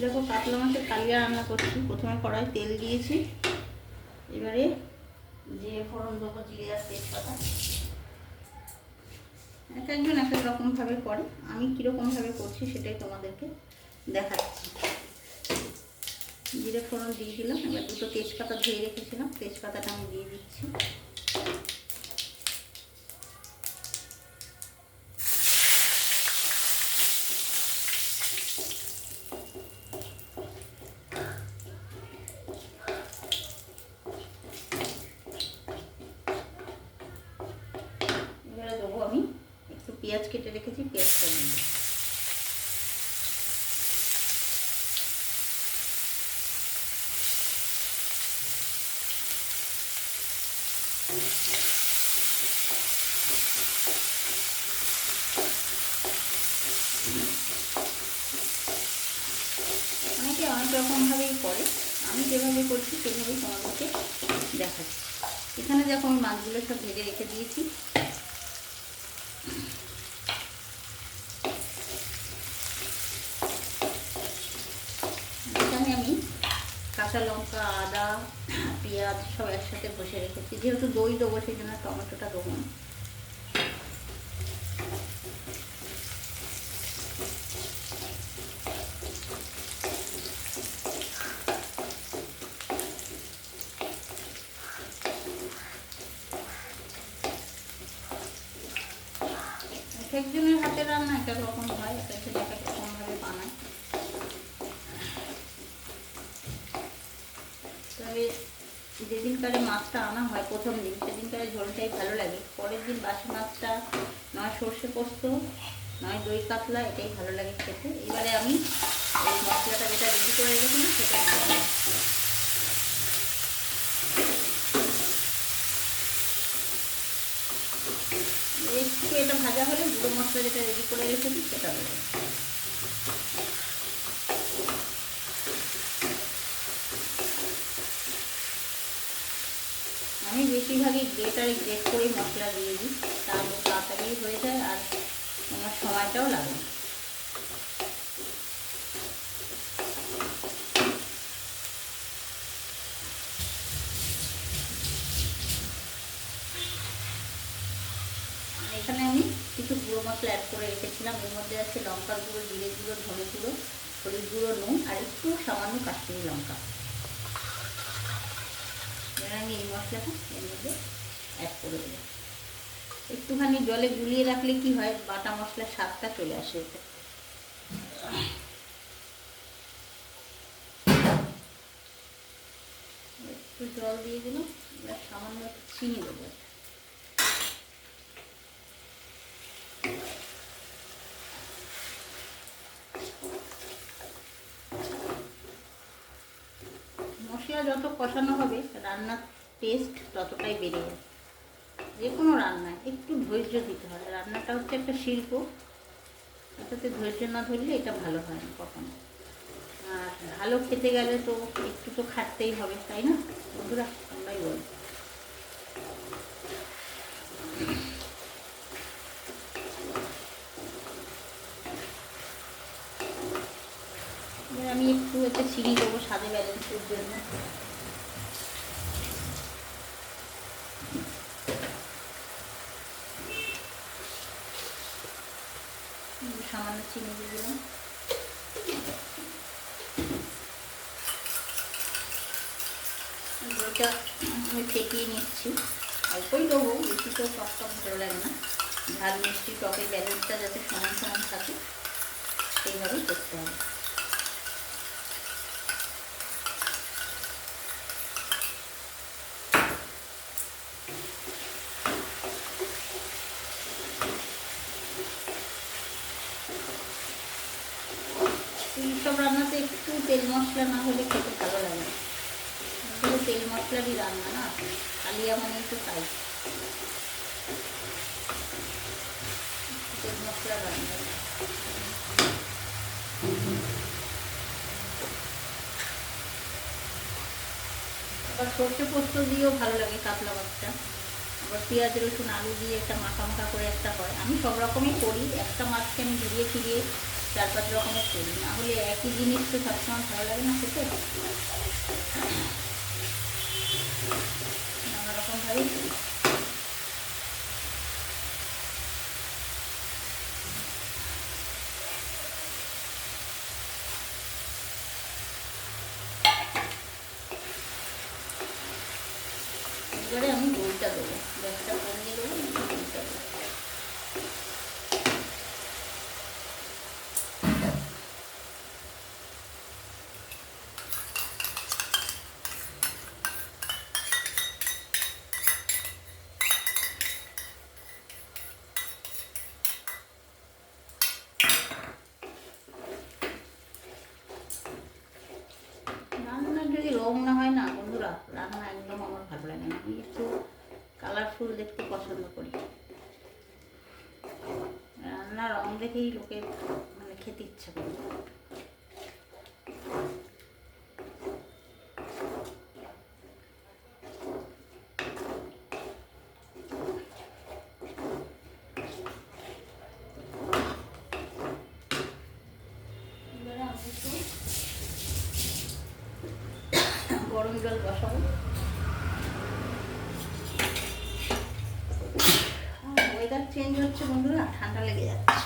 দেখো কাতলা মাছের কালিয়া রান্না করছি। প্রথমে কড়াই তেল দিয়েছি, এবারে যে ফোড়ন দেবো জিরে আর তেজপাতা। এক একজন এক এক রকমভাবে করে, আমি কীরকমভাবে করছি সেটাই তোমাদেরকে দেখাচ্ছি। জিরে ফোড়ন দিয়ে দিলাম, এবার দুটো তেজপাতা ধুয়ে রেখেছিলাম, তেজপাতাটা আমি দিয়ে দিচ্ছি। এবারে দেবো আমি একটু পেঁয়াজ কেটে রেখেছি, পেঁয়াজটা দিয়ে দিই। অনেকে অনেক রকমভাবেই করে, আমি যেভাবে করছি সেভাবেই তোমাদেরকে দেখাচ্ছি। এখানে দেখো আমি মাছগুলো সব ভেজে রেখে দিয়েছি। এখানে আমি কাঁচা লঙ্কা, আদা, পেঁয়াজ সব একসাথে বসে রেখেছি। যেহেতু দই দেবো সেই জন্য টমেটোটা দেবো না। এক একজনের হাতের রান্না এক এক রকম হয়, এক একজন এক এক রকমভাবে বানায়। তবে যেদিনকারে মাছটা আনা হয় প্রথম দিন, সেদিনকারে ঝোলটাই ভালো লাগে। পরের দিন বাসি মাছটা নয় সর্ষে পোস্ত, নয় দই কাতলা, এটাই ভালো লাগে খেতে। এবারে আমি এই মশলাটা যেটা রেডি করে রেখেছিলাম সেটা দিয়ে দিলাম। একটু এটা ভাজা হলে গুঁড়ো মশলা যেটা রেডি করে রেখেছি সেটা দেবো। আমি বেশিরভাগই গ্রেটারে গ্রেট করেই মশলা দিয়ে দিই, তাহলে তাড়াতাড়ি হয়ে যায় আর আমার সময়টাও লাগে। এখানে আমি কিছু গুঁড়ো মশলা অ্যাড করে রেখেছিলাম। এর মধ্যে আছে লঙ্কার গুঁড়ো, জিরে গুঁড়ো, ধনে গুঁড়ো, হলুদ গুঁড়ো, নুন আর একটু সামান্য কাশ্মীরি লঙ্কা। এবার আমি এই মশলাটা এর মধ্যে অ্যাড করে দেবো। একটুখানি জলে গুলিয়ে রাখলে কি হয়, বাটা মশলার স্বাদটা চলে আসে এতে। একটু জল দিয়ে দিলাম, এবার সামান্য চিনি দেবো। মশলা যত কষানো হবে রান্নার টেস্ট ততটাই বেড়ে যায়। যে কোনো রান্নায় একটু ধৈর্য দিতে হয়। রান্নাটা হচ্ছে একটা শিল্প, এটাতে ধৈর্য না ধরলে এটা ভালো হয় না কখনো। আর ভালো খেতে গেলে তো একটু তো খাটতেই হবে, তাই না বন্ধুরা? আমরাই বলি। এবার আমি একটু একটা চিনি দেবো স্বাদে ব্যালেন্সের জন্য। সামান্য চিনি দিয়ে দিলাম। দইটা আমি ফেটিয়ে নিচ্ছি, অল্পই দেবো, বেশি তো টক টক ভালো লাগে না। ঝাল মিষ্টি টকের ব্যালেন্সটা যাতে সমান সমান থাকে সেইভাবেই করতে হবে। এইসব রান্নাতে একটু তেল মশলা না হলে খেতে ভালো লাগে না। পুরো তেল মশলারই রান্না না, কালিয়া মানেই তো তাই তেল মশলা রান্না। আবার সর্ষে পোস্ত দিয়েও ভালো লাগে কাতলা মাছটা। আবার পেঁয়াজ রসুন আলু দিয়ে একটা মাখা মাখা করে একটা হয়। আমি সব রকমই করি, একটা মাছকে আমি ঘুরিয়ে ফিরিয়ে 4-5 রকমের করি, না হলে একই জিনিস তো সবসময় ভালো লাগে না খেতে, নানা রকমভাবেই করি। এবারে আমি গোলটা দেবো, গ্যাসটা কমিয়ে দেবো, গোলটা দেবো। রান্নার যদি রং না হয় না বন্ধুরা, রান্না একদম আমার ভালো লাগে না। আমি একটু কালারফুল দেখতে পছন্দ করি। রান্নার রং দেখেই লোকের মানে খেতে ইচ্ছা করে। গরম জল বসাবো। ওয়েদার চেঞ্জ হচ্ছে বন্ধুরা, ঠান্ডা লেগে যাচ্ছে।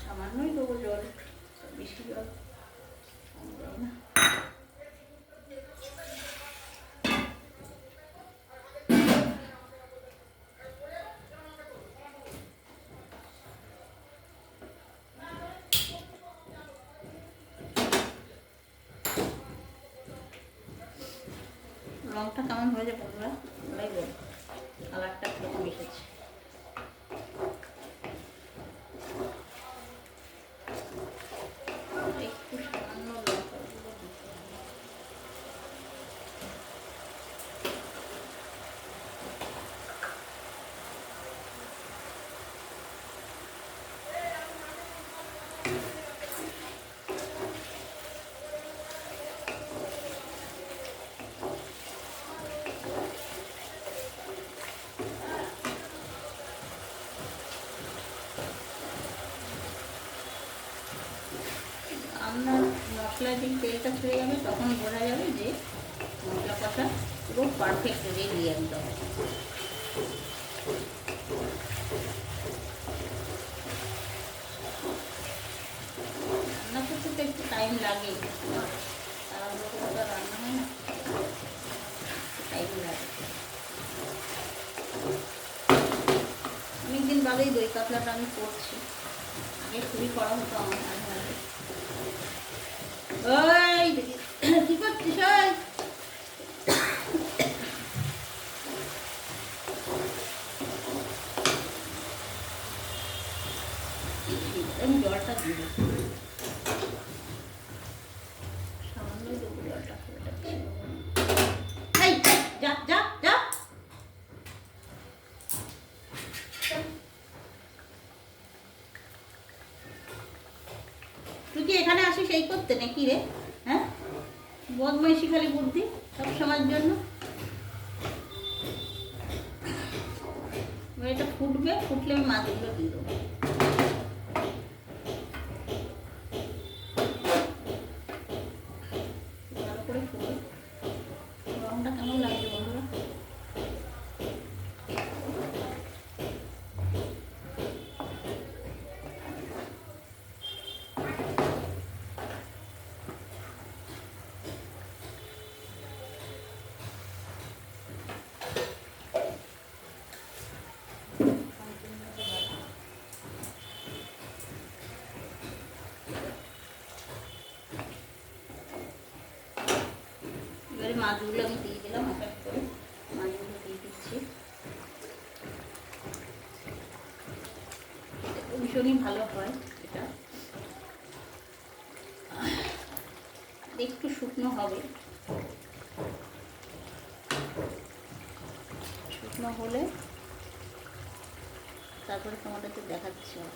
সামান্যই দেবো জল, বেশি জল দেয় না। রংটা কেমন হয়েছে বন্ধুরা ওরাই বল, কালারটা কীরকম এসেছে। একটু সামান্য লঙ্কা গুঁড়ো দিতে হবে। আপনার মশলা দিয়ে তেলটা ছেড়ে যাবে, তখন বোঝা যাবে যে মশলা কষা পুরো পারফেক্ট রেডি একদম। রান্না করতে তো একটু টাইম লাগে, তাড়াহুড়ো করে তো রান্না হয় না, টাইম লাগে। অনেকদিন বাদেই দই কাতলাটা আমি করছি, আগে খুবই করা হতো আমার মাঝে মাঝে। ওই দেখি কি করছিস? আমি জলটা দিয়ে দিই, সামান্য দেবো জলটা, যা যা যা। তুই কি এখানে আসিস এই করতে নাকি রে? হ্যাঁ, বদমাইশি খালি বুদ্ধি সব সময়ের জন্য। এটা ফুটবে, ফুটলে আমি মাছগুলো দিয়ে দেবো। ভালো করে ফুটবে। রংটা কেমন লাগছে বন্ধুরা? এবারে মাছগুলো আমি দিয়ে দিলাম, এক এক করে মাছগুলো দিয়ে দিচ্ছি। ভীষণই ভালো হয় এটা, একটু শুকনো হবে, শুকনো হলে তারপরে তোমাদেরকে দেখাচ্ছি। আর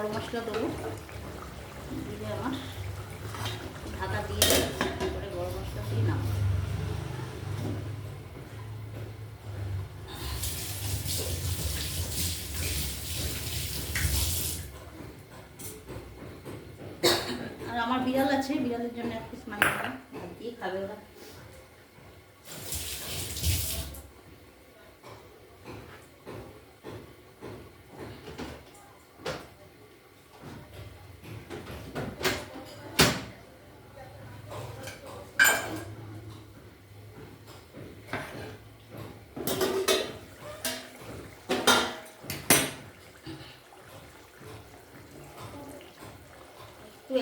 গরম মশলা দেবো, দিলে আমার ঢাকা দিয়ে করে গরম মশলা দিয়ে নাম। আর আমার বিড়াল আছে, বিড়ালের জন্য এক পিস মাছ দিয়ে খাবে ওরা।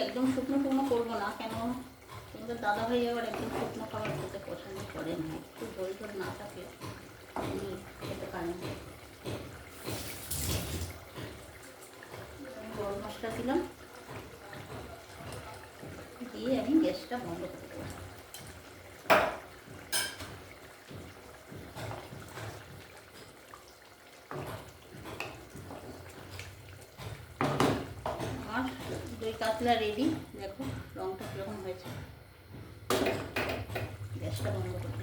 একদম শুকনো শুকনো করবো না, কেন তোমাদের দাদাভাই আবার একদম শুকনো খাবার খেতে পছন্দ করে না, একটু ঝোল ঝোল না থাকে উনি খেতে পারেন। গরম মশলা দিলাম, দিয়ে আমি গ্যাসটা বন্ধ করে দেবো। দই কাতলা রেডি, দেখো রংটা কীরকম হয়েছে। গ্যাসটা বন্ধ করে